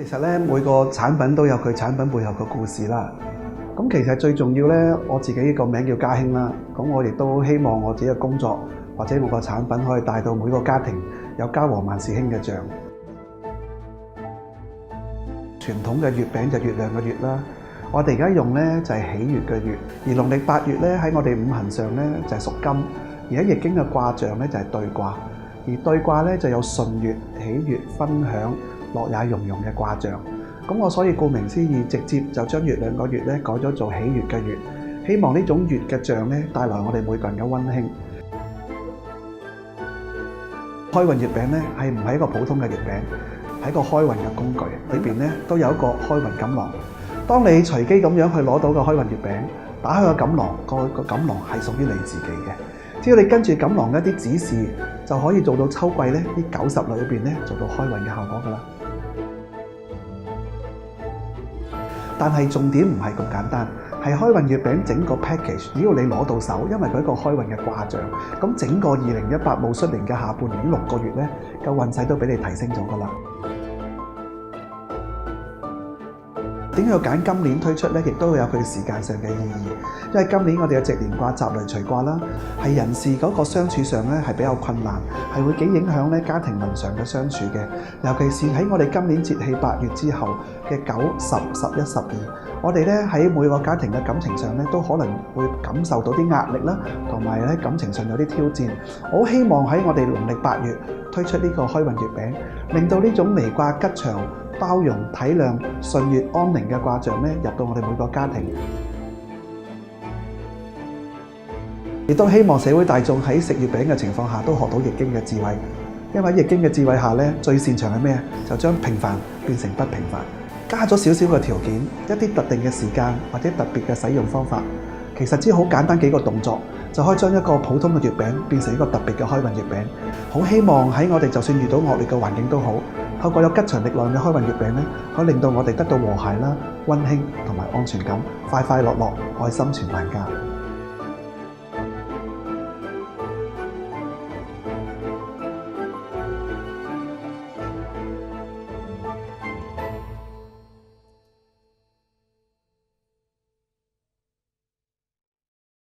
其實咧，每個產品都有佢產品背後嘅故事啦。咁其實最重要咧，我自己個名叫家興啦。咁我亦都希望我自己嘅工作或者我個產品可以帶到每個家庭有家和萬事興嘅象。傳統嘅月餅就月亮嘅月啦，我哋而家用咧就係喜悅嘅月，而農曆8月咧喺我哋五行上咧就係屬金，而喺易經嘅卦象咧就係對卦，而對卦咧就有順悅、喜悅、分享、樂也融融嘅卦象。咁我所以顧名思義，直接就將月亮個月咧改咗做喜悅嘅月，希望呢種月嘅象咧帶來我哋每個人嘅溫馨。開運月餅咧係唔係一個普通嘅月餅，係一個開運嘅工具，裏邊咧都有一個開運錦囊。當你隨機咁樣去攞到個開運月餅，打開個錦囊，個錦囊係屬於你自己嘅。只要你跟住錦囊一啲指示，就可以做到秋季咧呢90日裏邊咧做到開運嘅效果噶啦。但係重點唔係咁簡單，係開運月餅整個 package， 只要你攞到手，因為佢一個開運嘅卦象，咁整個2018戊戌年嘅下半年6個月咧嘅運勢都俾你提升咗噶啦。點解要揀今年推出呢？亦都有佢時間上嘅意義。因為今年我哋嘅直連卦、集雷隨卦啦，係人事嗰個相處上咧係比較困難，係會幾影響咧家庭倫常嘅相處嘅。尤其是喺我哋今年節氣8月之後嘅9、10、11、12，我哋咧喺每個家庭嘅感情上咧都可能會感受到啲壓力啦，同埋喺感情上有啲挑戰。我好希望喺我哋農曆8月推出呢個開運月餅，令到呢種離卦吉祥、包容、體諒、順悅、安寧嘅卦象咧，入到我哋每個家庭。亦都希望社會大眾喺食月餅嘅情況下，都學到易經嘅智慧。因為喺易經嘅智慧下咧，最擅長係咩？就將平凡變成不平凡，加咗少少嘅條件，一啲特定嘅時間或者特別嘅使用方法。其實只好簡單幾個動作，就可以將一個普通嘅月餅變成一個特別嘅開運月餅。好希望喺我哋就算遇到惡劣嘅環境都好，透過有吉祥力量嘅開運月餅咧，可以令到我哋得到和諧啦、溫馨同埋安全感，快快樂樂，愛心傳萬家。